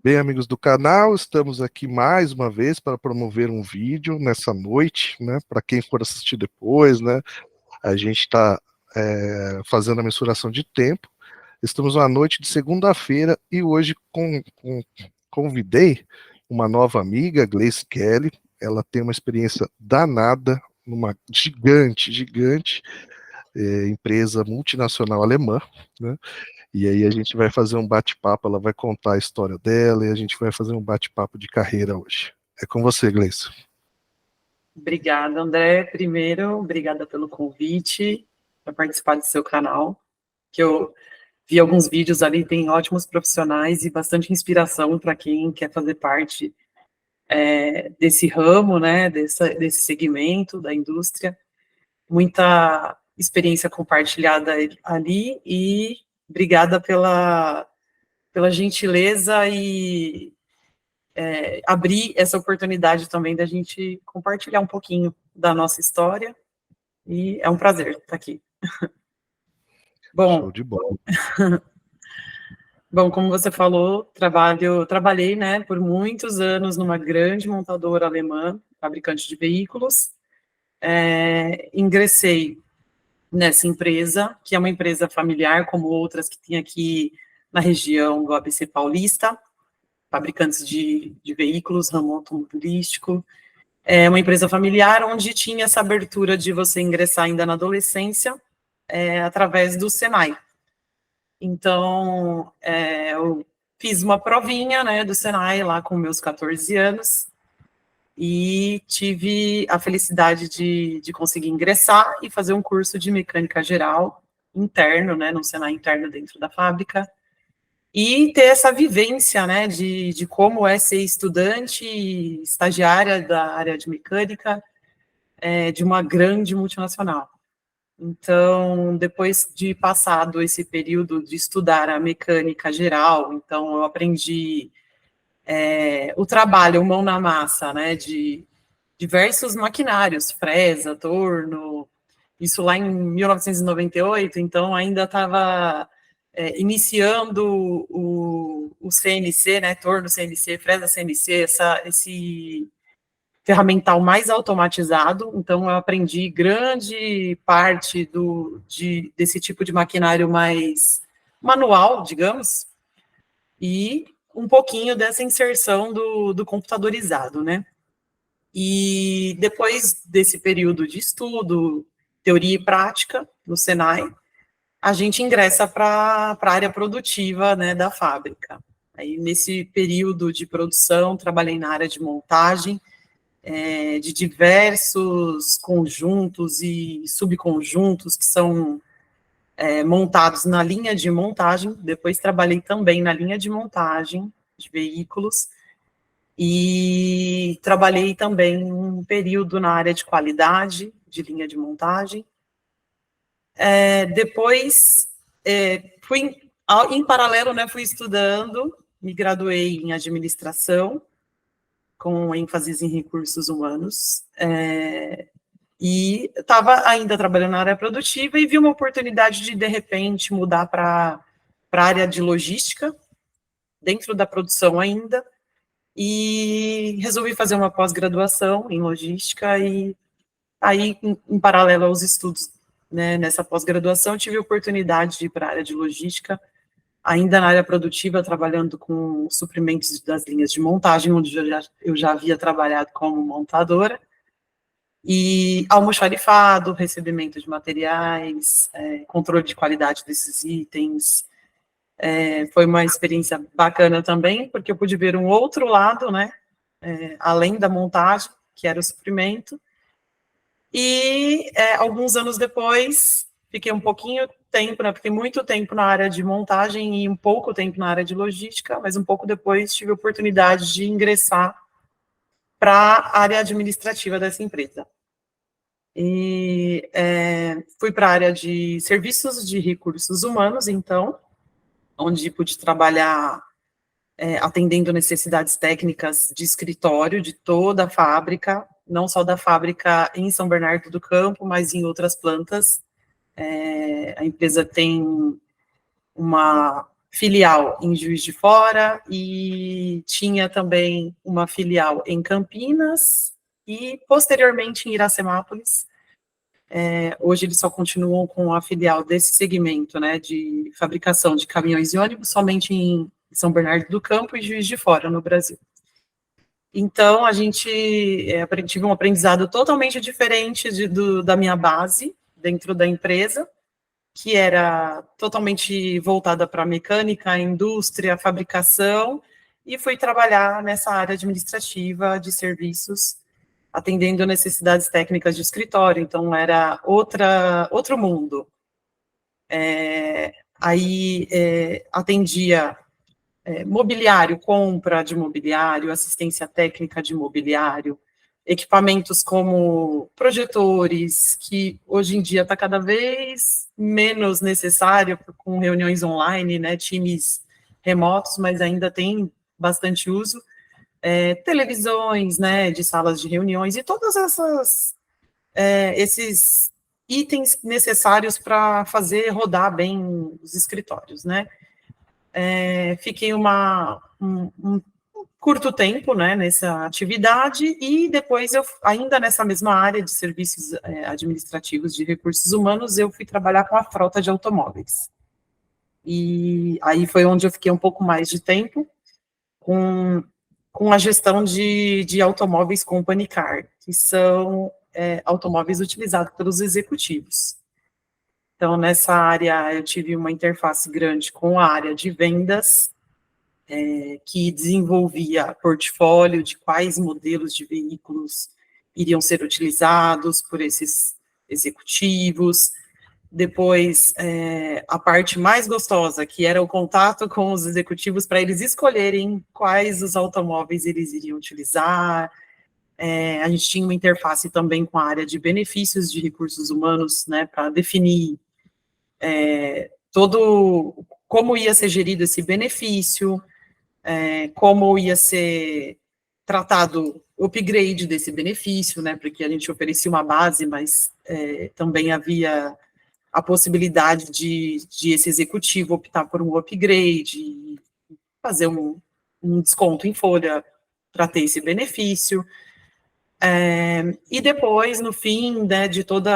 Bem, amigos do canal, estamos aqui mais uma vez para promover um vídeo nessa noite, né? Para quem for assistir depois, né? A gente está fazendo a mensuração de tempo. Estamos numa noite de segunda-feira e hoje convidei uma nova amiga, Gleice Kelly. Ela tem uma experiência danada numa gigante empresa multinacional alemã, né? E aí a gente vai fazer um bate-papo, ela vai contar a história dela e a gente vai fazer um bate-papo de carreira hoje. É com você, Gleice. Obrigada, André. Primeiro, obrigada pelo convite para participar do seu canal, que eu vi alguns vídeos ali, tem ótimos profissionais e bastante inspiração para quem quer fazer parte desse ramo, né, desse segmento da indústria. Muita experiência compartilhada ali e obrigada pela gentileza e abrir essa oportunidade também da gente compartilhar um pouquinho da nossa história, e é um prazer estar aqui. Show Bom, de bola. como você falou, trabalhei, né, por muitos anos numa grande montadora alemã, fabricante de veículos. Ingressei nessa empresa, que é uma empresa familiar, como outras que tem aqui na região do ABC Paulista, fabricantes de veículos, ramo automobilístico. É uma empresa familiar onde tinha essa abertura de você ingressar ainda na adolescência, através do Senai. Então, eu fiz uma provinha, né, do Senai lá com meus 14 anos e tive a felicidade de conseguir ingressar e fazer um curso de mecânica geral interno, né, no Senai interno dentro da fábrica, e ter essa vivência, né, de como é ser estudante e estagiária da área de mecânica de uma grande multinacional. Então, depois de passado esse período de estudar a mecânica geral, então eu aprendi o trabalho, mão na massa, né, de diversos maquinários, fresa, torno, isso lá em 1998, então ainda estava iniciando o CNC, né, torno CNC, fresa CNC, esse ferramental mais automatizado, então eu aprendi grande parte desse tipo de maquinário mais manual, digamos, e um pouquinho dessa inserção do computadorizado, né? E depois desse período de estudo, teoria e prática, no Senai, a gente ingressa para a área produtiva, né, da fábrica. Aí, nesse período de produção, trabalhei na área de montagem, de diversos conjuntos e subconjuntos que são montados na linha de montagem. Depois trabalhei também na linha de montagem de veículos e trabalhei também um período na área de qualidade de linha de montagem. Depois, em paralelo, né, fui estudando, me graduei em administração, com ênfase em recursos humanos, e estava ainda trabalhando na área produtiva e vi uma oportunidade de repente, mudar para a área de logística, dentro da produção ainda, e resolvi fazer uma pós-graduação em logística, e aí, em paralelo aos estudos, né, nessa pós-graduação, tive a oportunidade de ir para a área de logística, ainda na área produtiva, trabalhando com suprimentos das linhas de montagem, onde eu já havia trabalhado como montadora, e almoxarifado, recebimento de materiais, controle de qualidade desses itens. Foi uma experiência bacana também, porque eu pude ver um outro lado, né, além da montagem, que era o suprimento. E alguns anos depois, fiquei um pouquinho tempo, né, fiquei muito tempo na área de montagem e um pouco tempo na área de logística, mas um pouco depois tive a oportunidade de ingressar para a área administrativa dessa empresa. E fui para a área de serviços de recursos humanos, então, onde pude trabalhar atendendo necessidades técnicas de escritório de toda a fábrica, não só da fábrica em São Bernardo do Campo, mas em outras plantas. A empresa tem uma filial em Juiz de Fora e tinha também uma filial em Campinas e, posteriormente, em Iracemápolis. Hoje eles só continuam com a filial desse segmento, né, de fabricação de caminhões e ônibus, somente em São Bernardo do Campo e Juiz de Fora, no Brasil. Então, a gente tive um aprendizado totalmente diferente da minha base dentro da empresa, que era totalmente voltada para mecânica, indústria, fabricação, e fui trabalhar nessa área administrativa de serviços, atendendo necessidades técnicas de escritório, então era outro mundo. Aí atendia mobiliário, compra de mobiliário, assistência técnica de mobiliário, equipamentos como projetores, que hoje em dia está cada vez menos necessário com reuniões online, né, times remotos, mas ainda tem bastante uso, televisões, né, de salas de reuniões e todas esses itens necessários para fazer rodar bem os escritórios, né. Fiquei um curto tempo, né, nessa atividade, e depois ainda nessa mesma área de serviços administrativos de recursos humanos, eu fui trabalhar com a frota de automóveis. E aí foi onde eu fiquei um pouco mais de tempo com a gestão de automóveis company car, que são automóveis utilizados pelos executivos. Então, nessa área, eu tive uma interface grande com a área de vendas, que desenvolvia portfólio de quais modelos de veículos iriam ser utilizados por esses executivos. Depois, a parte mais gostosa, que era o contato com os executivos para eles escolherem quais os automóveis eles iriam utilizar. A gente tinha uma interface também com a área de benefícios de recursos humanos, né, para definir como ia ser gerido esse benefício, como ia ser tratado o upgrade desse benefício, né, porque a gente oferecia uma base, mas também havia a possibilidade de esse executivo optar por um upgrade, fazer um desconto em folha para ter esse benefício. E depois, no fim, né, de todo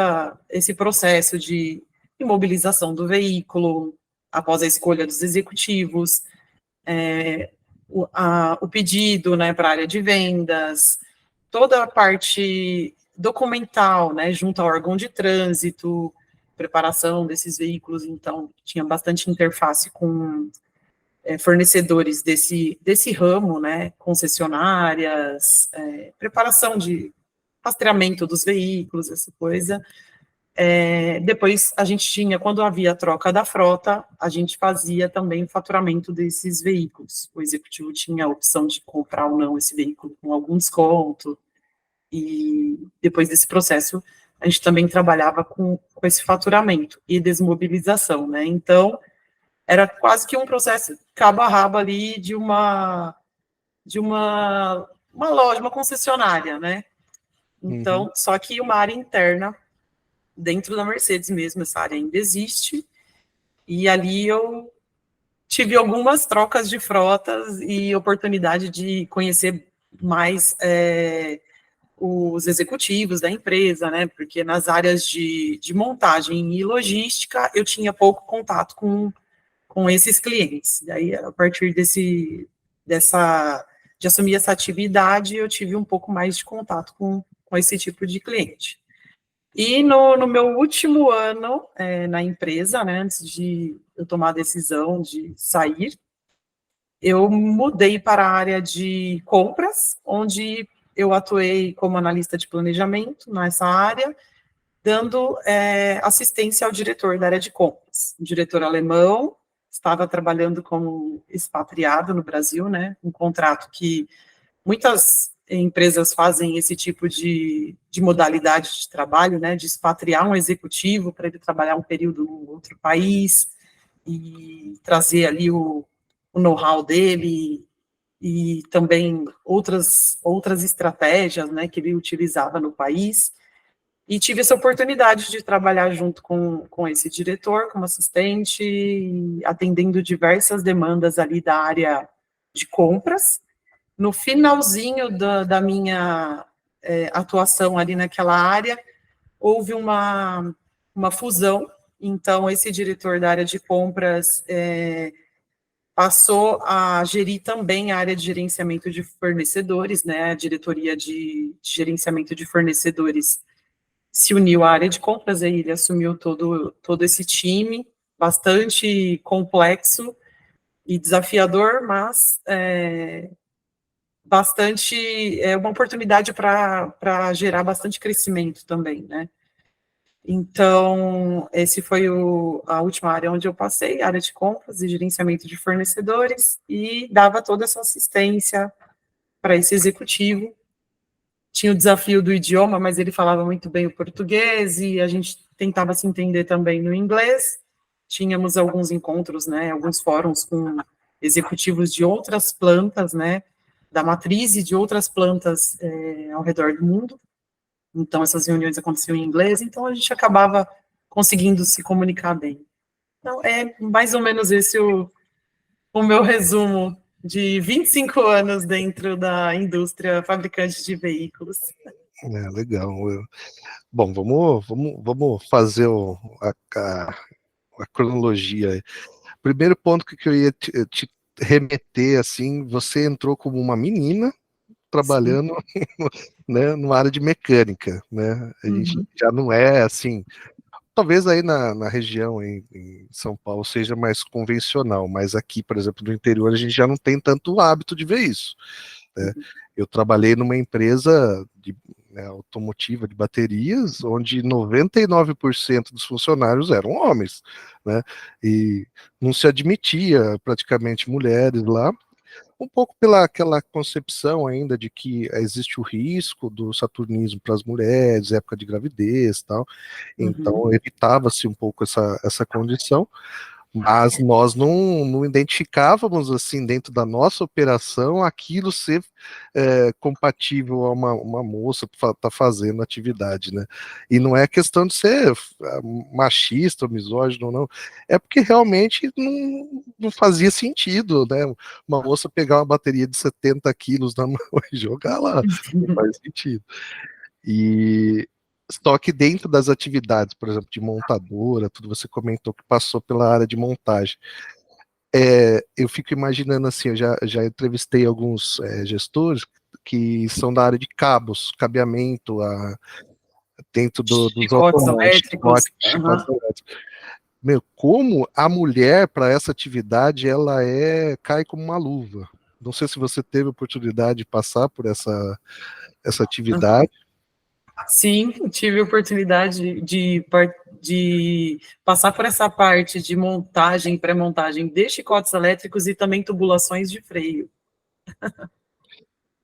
esse processo de imobilização do veículo, após a escolha dos executivos, o pedido, né, para a área de vendas, toda a parte documental, né, junto ao órgão de trânsito, preparação desses veículos, então tinha bastante interface com fornecedores desse ramo, né, concessionárias, preparação de rastreamento dos veículos, essa coisa. Depois a gente tinha, quando havia a troca da frota, a gente fazia também o faturamento desses veículos. O executivo tinha a opção de comprar ou não esse veículo com algum desconto, e depois desse processo, a gente também trabalhava com esse faturamento e desmobilização, né? Então, era quase que um processo cabo a rabo ali de uma loja, uma concessionária, né? Então, só que uma área interna, dentro da Mercedes mesmo, essa área ainda existe, e ali eu tive algumas trocas de frotas e oportunidade de conhecer mais os executivos da empresa, né, porque nas áreas de montagem e logística eu tinha pouco contato com esses clientes. Daí, a partir de assumir essa atividade, eu tive um pouco mais de contato com esse tipo de cliente. E no meu último ano na empresa, né, antes de eu tomar a decisão de sair, eu mudei para a área de compras, onde eu atuei como analista de planejamento nessa área, dando assistência ao diretor da área de compras, um diretor alemão, estava trabalhando como expatriado no Brasil, né, um contrato que muitas empresas fazem esse tipo de modalidade de trabalho, né, de expatriar um executivo para ele trabalhar um período em outro país e trazer ali o know-how dele e também outras estratégias, né, que ele utilizava no país. E tive essa oportunidade de trabalhar junto com esse diretor, como assistente, atendendo diversas demandas ali da área de compras. No finalzinho da minha atuação ali naquela área, houve uma fusão, então esse diretor da área de compras passou a gerir também a área de gerenciamento de fornecedores, né, a diretoria de gerenciamento de fornecedores se uniu à área de compras, aí ele assumiu todo esse time, bastante complexo e desafiador, mas uma oportunidade para gerar bastante crescimento também, né? Então, esse foi a última área onde eu passei, área de compras e gerenciamento de fornecedores, e dava toda essa assistência para esse executivo. Tinha o desafio do idioma, mas ele falava muito bem o português, e a gente tentava se entender também no inglês. Tínhamos alguns encontros, né, alguns fóruns com executivos de outras plantas, né, da matriz e de outras plantas ao redor do mundo. Então, essas reuniões aconteciam em inglês, então a gente acabava conseguindo se comunicar bem. Então, é mais ou menos esse o meu resumo de 25 anos dentro da indústria fabricante de veículos. Legal. Bom, vamos fazer a cronologia. Primeiro ponto que eu ia te remeter, assim, você entrou como uma menina Sim. trabalhando né, numa área de mecânica, né? A gente Uhum. já não é assim, talvez aí na região em São Paulo seja mais convencional, mas aqui, por exemplo, no interior a gente já não tem tanto hábito de ver isso, né? Eu trabalhei numa empresa né, automotiva de baterias, onde 99% dos funcionários eram homens, né? E não se admitia praticamente mulheres lá, um pouco pela aquela concepção ainda de que existe o risco do saturnismo para as mulheres, época de gravidez e tal, Uhum. então evitava-se um pouco essa condição, mas nós não identificávamos, assim, dentro da nossa operação, aquilo ser compatível a uma moça tá fazendo atividade, né? E não é questão de ser machista ou misógino, não. É porque realmente não fazia sentido, né? Uma moça pegar uma bateria de 70 quilos na mão e jogar lá. Não faz sentido. E só que dentro das atividades, por exemplo, de montadora, tudo você comentou que passou pela área de montagem. Eu fico imaginando assim, eu já entrevistei alguns gestores que são da área de cabos, cabeamento, dentro dos Chicotes automóveis, elétricos. chicote, Uhum. chicote elétrico. Meu, como a mulher para essa atividade ela cai como uma luva. Não sei se você teve oportunidade de passar por essa atividade. Sim, tive a oportunidade de passar por essa parte de montagem, pré-montagem de chicotes elétricos e também tubulações de freio.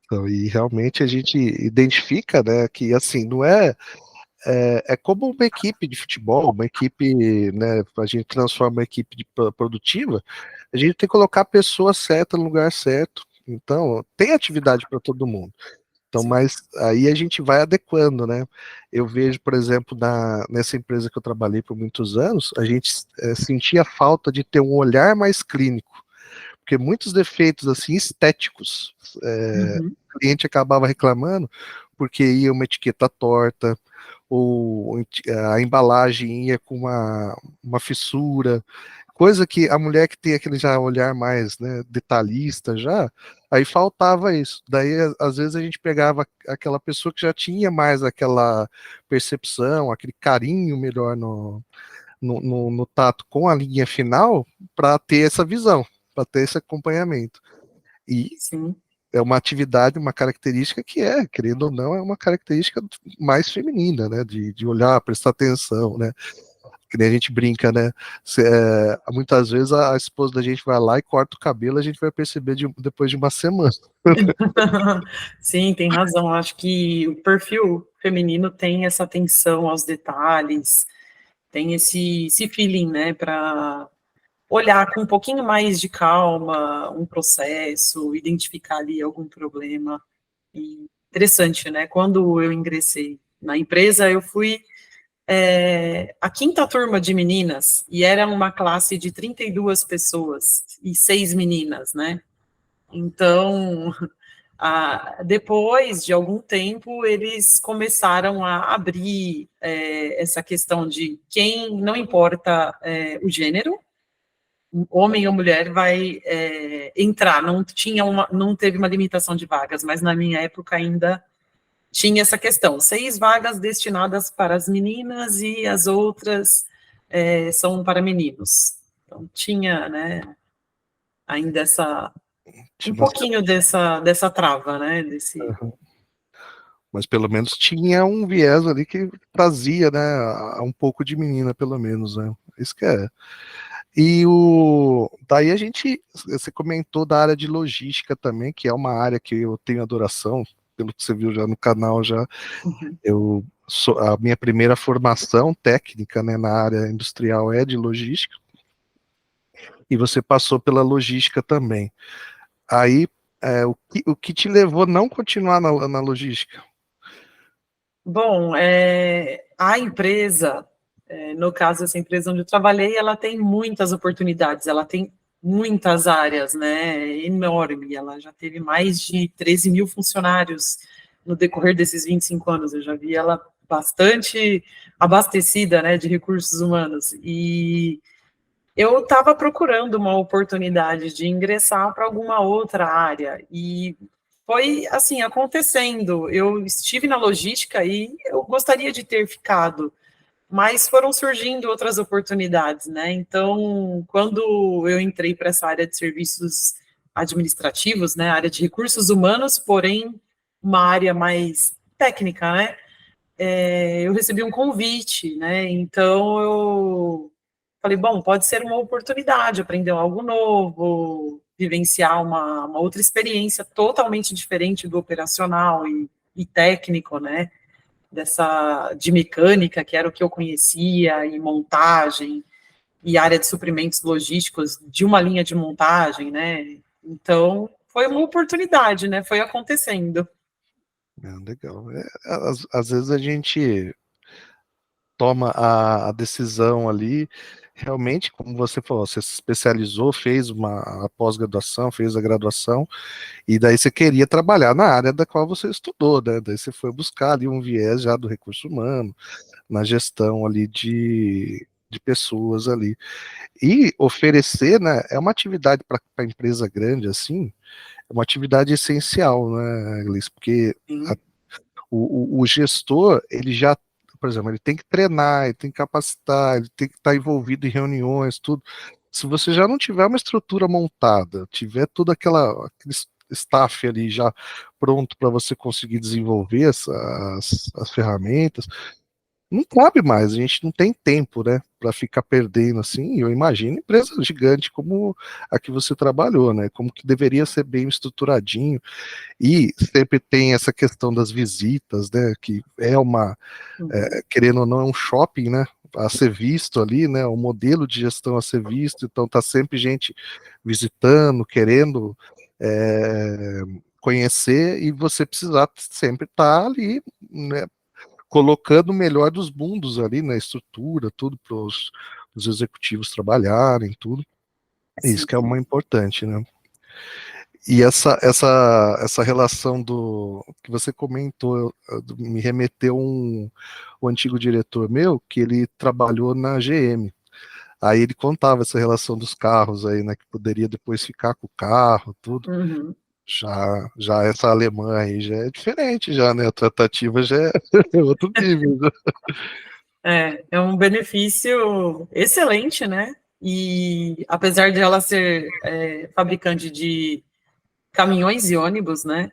Então, e realmente a gente identifica, né, que assim, não é como uma equipe de futebol, uma equipe, né, a gente transforma uma equipe produtiva, a gente tem que colocar a pessoa certa no lugar certo. Então, tem atividade para todo mundo. Então, Sim. mas aí a gente vai adequando, né? Eu vejo, por exemplo, nessa empresa que eu trabalhei por muitos anos, a gente sentia falta de ter um olhar mais clínico, porque muitos defeitos assim estéticos, Uhum. o cliente acabava reclamando porque ia uma etiqueta torta, ou a embalagem ia com uma fissura, coisa que a mulher que tem aquele já olhar mais, né, detalhista já, aí faltava isso. Daí, às vezes, a gente pegava aquela pessoa que já tinha mais aquela percepção, aquele carinho melhor no tato com a linha final, para ter essa visão, para ter esse acompanhamento. E Sim. é uma atividade, uma característica que querendo ou não, é uma característica mais feminina, né? De olhar, prestar atenção, né? Que nem a gente brinca, né? Muitas vezes a esposa da gente vai lá e corta o cabelo, a gente vai perceber depois de uma semana. Sim, tem razão. Acho que o perfil feminino tem essa atenção aos detalhes, tem esse feeling, né, para olhar com um pouquinho mais de calma um processo, identificar ali algum problema. E interessante, né? Quando eu ingressei na empresa, eu fui a quinta turma de meninas, e era uma classe de 32 pessoas, e 6 meninas, né? Então, depois de algum tempo, eles começaram a abrir essa questão de quem, não importa o gênero, homem ou mulher vai entrar, não teve uma limitação de vagas, mas na minha época ainda tinha essa questão, 6 vagas destinadas para as meninas e as outras são para meninos. Então tinha, né, ainda um pouquinho dessa trava, né, Uhum. Mas pelo menos tinha um viés ali que trazia, né, um pouco de menina, pelo menos, né? Isso que é. E daí você comentou da área de logística também, que é uma área que eu tenho adoração, pelo que você viu já no canal já. Uhum. A minha primeira formação técnica, né, na área industrial é de logística, e você passou pela logística também. Aí, o que te levou a não continuar na logística? Bom, a empresa, no caso, essa empresa onde eu trabalhei, ela tem muitas oportunidades, ela tem muitas áreas, né, enorme, ela já teve mais de 13 mil funcionários no decorrer desses 25 anos, eu já vi ela bastante abastecida, né, de recursos humanos, e eu estava procurando uma oportunidade de ingressar para alguma outra área, e foi, assim, acontecendo. Eu estive na logística e eu gostaria de ter ficado, mas foram surgindo outras oportunidades, né? Então, quando eu entrei para essa área de serviços administrativos, né, área de recursos humanos, porém uma área mais técnica, né? Eu recebi um convite, né? Então eu falei, bom, pode ser uma oportunidade, aprender algo novo, vivenciar uma outra experiência totalmente diferente do operacional e técnico, né? De mecânica, que era o que eu conhecia, e montagem, e área de suprimentos logísticos de uma linha de montagem, né? Então, foi uma oportunidade, né? Foi acontecendo. Legal. Às vezes a gente toma a decisão ali, realmente, como você falou, você se especializou, fez a pós-graduação, fez a graduação, e daí você queria trabalhar na área da qual você estudou, né? Daí você foi buscar ali um viés já do recurso humano, na gestão ali de pessoas ali. E oferecer, né, é uma atividade para empresa grande, assim, é uma atividade essencial, né, Gleice? Porque o gestor, ele já, por exemplo, ele tem que treinar, ele tem que capacitar, ele tem que estar envolvido em reuniões, tudo. Se você já não tiver uma estrutura montada, tiver todo aquele staff ali já pronto para você conseguir desenvolver as ferramentas, não cabe mais, a gente não tem tempo, né, para ficar perdendo assim. Eu imagino empresa gigante como a que você trabalhou, né, como que deveria ser bem estruturadinho, e sempre tem essa questão das visitas, né, que é querendo ou não, é um shopping, né, a ser visto ali, né, o modelo de gestão a ser visto, então tá sempre gente visitando, querendo conhecer, e você precisar sempre estar ali, né, colocando o melhor dos mundos ali na estrutura, tudo para os executivos trabalharem, tudo. Isso que é uma importante, né? E essa relação que você comentou me remeteu um antigo diretor meu que ele trabalhou na GM. Aí ele contava essa relação dos carros aí, né? Que poderia depois ficar com o carro, tudo. Uhum. Já essa alemã aí já é diferente, já, né? A tratativa já é outro nível. É um benefício excelente, né? E apesar de ela ser fabricante de caminhões e ônibus, né?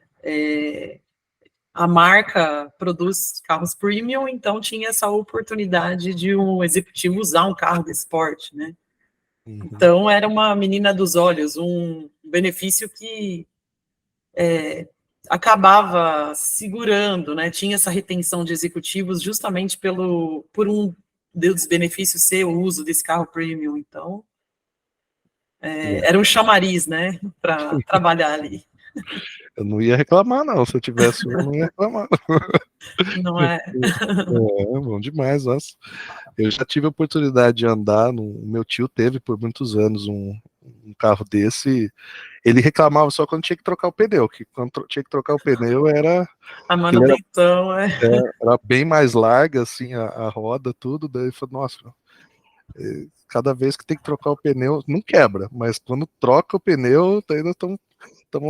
A marca produz carros premium, então tinha essa oportunidade de um executivo usar um carro de esporte, né? Uhum. Então era uma menina dos olhos, um benefício que acabava segurando, né? Tinha essa retenção de executivos justamente por um dos benefícios ser o uso desse carro premium. Então, era um chamariz, né? Para trabalhar ali. Eu não ia reclamar, não. Se eu tivesse um, eu não ia reclamar. Não é? É, bom demais, nossa. Eu já tive a oportunidade de andar, o meu tio teve por muitos anos um carro desse. Ele reclamava só quando tinha que trocar o pneu, que quando tinha que trocar o pneu A que ele manutenção era bem mais larga, assim, a roda, tudo. Daí ele falou, nossa, cada vez que tem que trocar o pneu, não quebra, mas quando troca o pneu, ainda estamos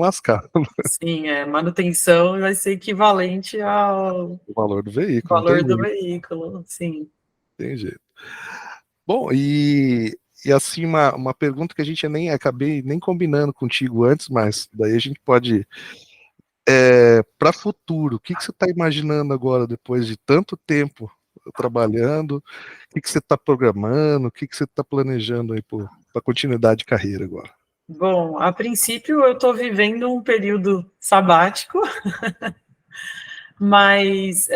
lascados. sim, manutenção vai ser equivalente ao O valor do veículo, não tem valor do jeito. veículo, sim. Tem jeito. Bom, e assim, uma pergunta que a gente nem acabei nem combinando contigo antes, mas daí a gente pode. Para futuro, o que você está imaginando agora, depois de tanto tempo trabalhando? O que você está programando? O que você está planejando aí para a continuidade de carreira agora? Bom, a princípio eu estou vivendo um período sabático, mas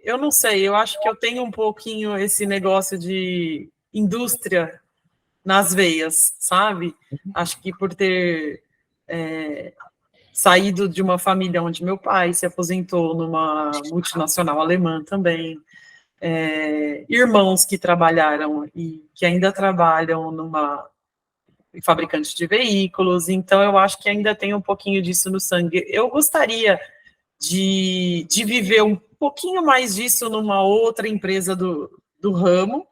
eu não sei, eu acho que eu tenho um pouquinho esse negócio de indústria nas veias, sabe? Acho que por ter saído de uma família onde meu pai se aposentou numa multinacional alemã também, irmãos que trabalharam e que ainda trabalham numa fabricante de veículos, então eu acho que ainda tem um pouquinho disso no sangue. Eu gostaria de viver um pouquinho mais disso numa outra empresa do ramo,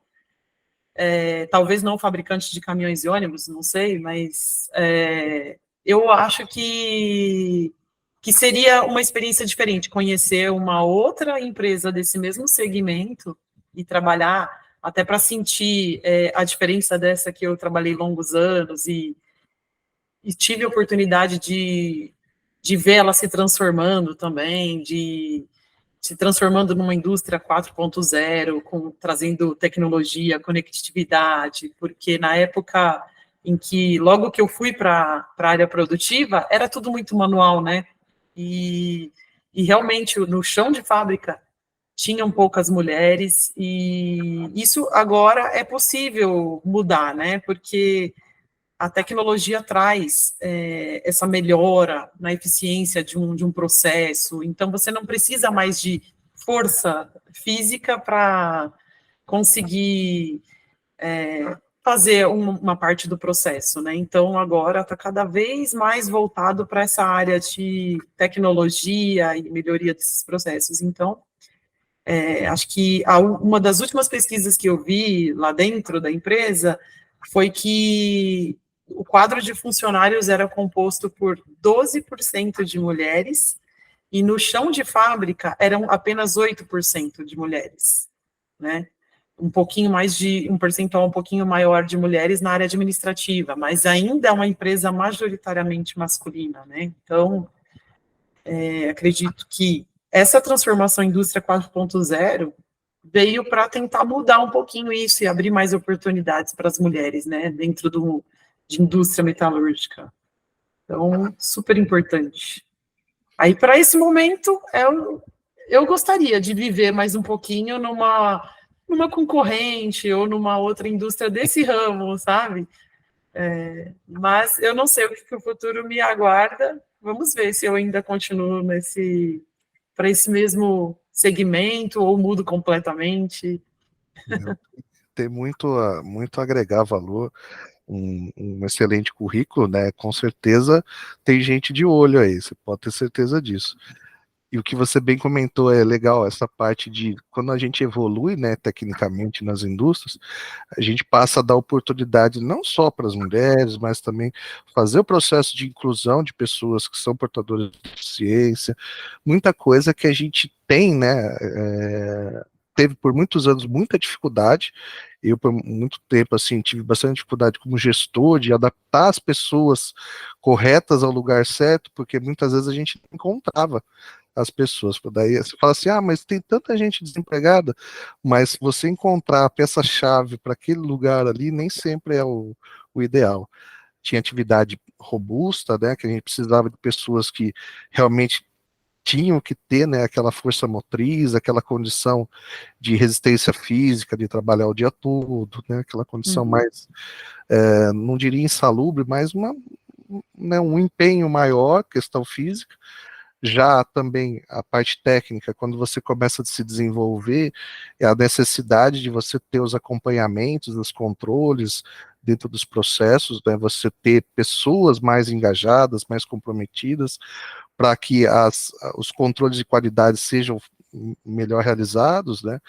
talvez não fabricante de caminhões e ônibus, não sei, mas eu acho que seria uma experiência diferente, conhecer uma outra empresa desse mesmo segmento e trabalhar até para sentir a diferença dessa que eu trabalhei longos anos e tive a oportunidade de ver ela se transformando também, de se transformando numa indústria 4.0, trazendo tecnologia, conectividade, porque na época em que, logo que eu fui para a área produtiva, era tudo muito manual, né? E realmente, no chão de fábrica, tinham poucas mulheres, e isso agora é possível mudar, né? Porque a tecnologia traz essa melhora na eficiência de um processo, então você não precisa mais de força física para conseguir fazer uma parte do processo, né? Então agora está cada vez mais voltado para essa área de tecnologia e melhoria desses processos. Então, acho que uma das últimas pesquisas que eu vi lá dentro da empresa foi que o quadro de funcionários era composto por 12% de mulheres e no chão de fábrica eram apenas 8% de mulheres, né? Um pouquinho mais um percentual um pouquinho maior de mulheres na área administrativa, mas ainda é uma empresa majoritariamente masculina, né? Então, acredito que essa transformação indústria 4.0 veio para tentar mudar um pouquinho isso e abrir mais oportunidades para as mulheres, né, dentro de indústria metalúrgica. Então, super importante. Aí, para esse momento, eu gostaria de viver mais um pouquinho numa concorrente ou numa outra indústria desse ramo, sabe? Mas eu não sei o que o futuro me aguarda. Vamos ver se eu ainda continuo para esse mesmo segmento ou mudo completamente. Tem muito a agregar valor, um excelente currículo, né? Com certeza tem gente de olho aí, você pode ter certeza disso. E o que você bem comentou é legal, essa parte de quando a gente evolui, né, tecnicamente nas indústrias, a gente passa a dar oportunidade não só para as mulheres, mas também fazer o processo de inclusão de pessoas que são portadoras de deficiência, muita coisa que a gente tem, né, teve por muitos anos muita dificuldade. Eu, por muito tempo, assim, tive bastante dificuldade como gestor de adaptar as pessoas corretas ao lugar certo, porque muitas vezes a gente não encontrava as pessoas. Daí você fala assim, mas tem tanta gente desempregada, mas você encontrar a peça-chave para aquele lugar ali nem sempre é o ideal. Tinha atividade robusta, né, que a gente precisava de pessoas que realmente tinham que ter, né, aquela força motriz, aquela condição de resistência física, de trabalhar o dia todo, né, aquela condição mais, não diria insalubre, mas uma né, um empenho maior, questão física. Já também a parte técnica, quando você começa a se desenvolver, é a necessidade de você ter os acompanhamentos, os controles dentro dos processos, né, você ter pessoas mais engajadas, mais comprometidas, para que os controles de qualidade sejam melhor realizados, né?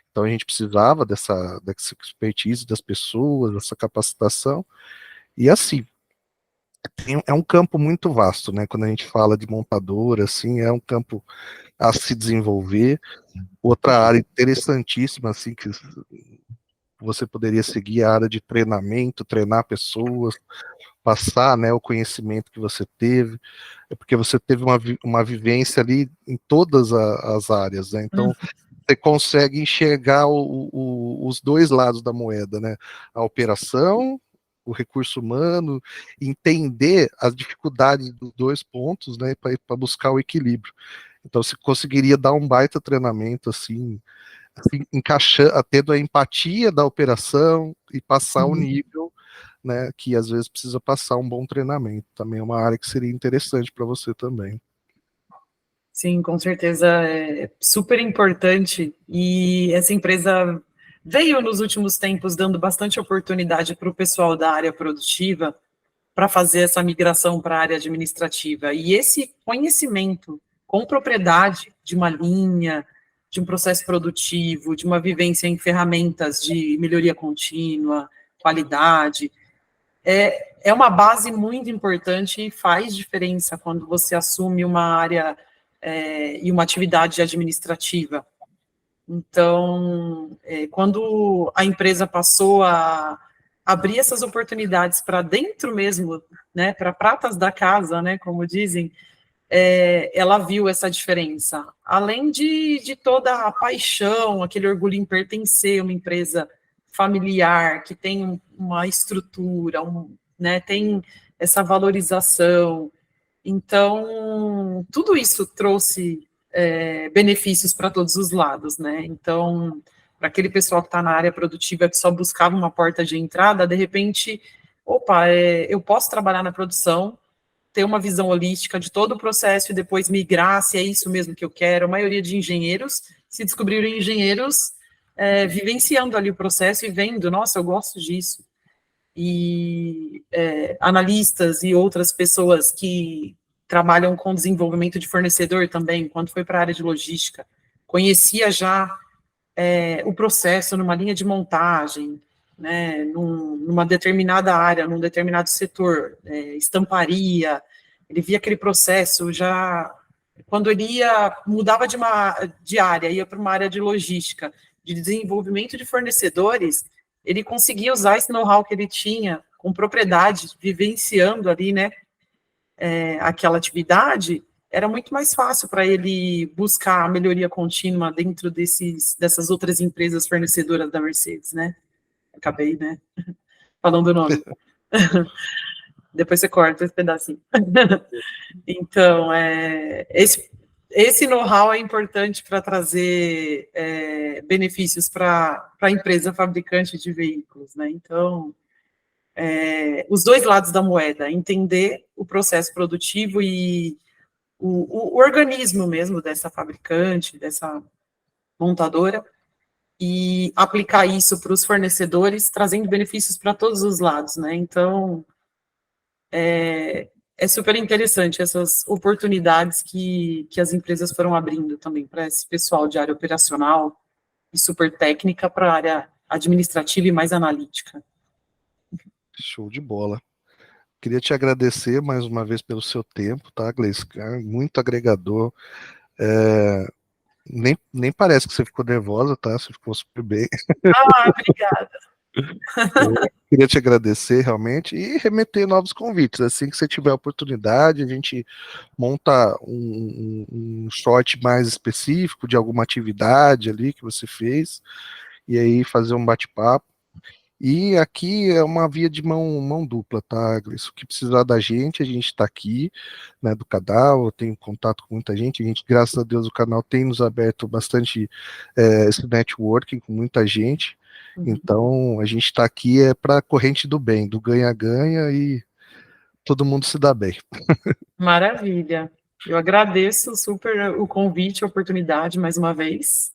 Então a gente precisava dessa expertise das pessoas, dessa capacitação, e assim, é um campo muito vasto, né? Quando a gente fala de montadora, assim, é um campo a se desenvolver. Outra área interessantíssima, assim, que você poderia seguir é a área de treinamento, treinar pessoas, passar, né, o conhecimento que você teve, é porque você teve uma vivência ali em todas as áreas, né? Então, você consegue enxergar os dois lados da moeda, né? A operação, o recurso humano, entender as dificuldades dos dois pontos, né, para buscar o equilíbrio. Então, você conseguiria dar um baita treinamento, assim encaixando, tendo a empatia da operação e passar o nível, né, que às vezes precisa passar um bom treinamento. Também é uma área que seria interessante para você também. Sim, com certeza é super importante, e essa empresa veio nos últimos tempos dando bastante oportunidade para o pessoal da área produtiva para fazer essa migração para a área administrativa. E esse conhecimento com propriedade de uma linha, de um processo produtivo, de uma vivência em ferramentas de melhoria contínua, qualidade, é uma base muito importante e faz diferença quando você assume uma área e uma atividade administrativa. Então, quando a empresa passou a abrir essas oportunidades para dentro mesmo, né, para pratas da casa, né, como dizem, ela viu essa diferença. Além de toda a paixão, aquele orgulho em pertencer a uma empresa familiar, que tem uma estrutura, né, tem essa valorização. Então, tudo isso trouxe benefícios para todos os lados, né? Então, para aquele pessoal que está na área produtiva que só buscava uma porta de entrada, de repente, opa, eu posso trabalhar na produção, ter uma visão holística de todo o processo e depois migrar, se é isso mesmo que eu quero. A maioria de engenheiros se descobriram engenheiros vivenciando ali o processo e vendo, nossa, eu gosto disso. E analistas e outras pessoas que trabalham com desenvolvimento de fornecedor também, quando foi para a área de logística, conhecia já o processo numa linha de montagem, né, numa determinada área, num determinado setor, estamparia, ele via aquele processo já, quando ele mudava de área, ia para uma área de logística, de desenvolvimento de fornecedores, ele conseguia usar esse know-how que ele tinha com propriedade, vivenciando ali, né, aquela atividade, era muito mais fácil para ele buscar a melhoria contínua dentro dessas outras empresas fornecedoras da Mercedes, né? Acabei, né, falando o nome. Depois você corta esse pedacinho. Então, esse know-how é importante para trazer benefícios para a empresa fabricante de veículos, né? Então, os dois lados da moeda, entender o processo produtivo e o organismo mesmo dessa fabricante, dessa montadora, e aplicar isso para os fornecedores, trazendo benefícios para todos os lados, né? Então, é super interessante essas oportunidades que as empresas foram abrindo também para esse pessoal de área operacional e super técnica para a área administrativa e mais analítica. Show de bola. Queria te agradecer mais uma vez pelo seu tempo, tá, Gleice? Muito agregador. Nem parece que você ficou nervosa, tá? Você ficou super bem. Ah, obrigada. Queria te agradecer realmente e remeter novos convites. Assim que você tiver a oportunidade, a gente monta um short mais específico de alguma atividade ali que você fez, e aí fazer um bate-papo. E aqui é uma via de mão dupla, tá, Gleice? O que precisar da gente, a gente está aqui, né, do canal, eu tenho contato com muita gente, graças a Deus, o canal tem nos aberto bastante esse networking com muita gente, então a gente está aqui para a corrente do bem, do ganha-ganha, e todo mundo se dá bem. Maravilha. Eu agradeço super o convite, a oportunidade mais uma vez.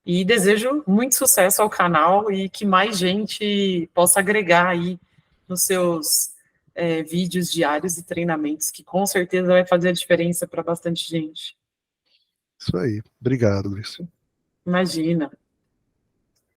E desejo muito sucesso ao canal e que mais gente possa agregar aí nos seus vídeos diários e treinamentos, que com certeza vai fazer a diferença para bastante gente. Isso aí. Obrigado, Luiz. Imagina.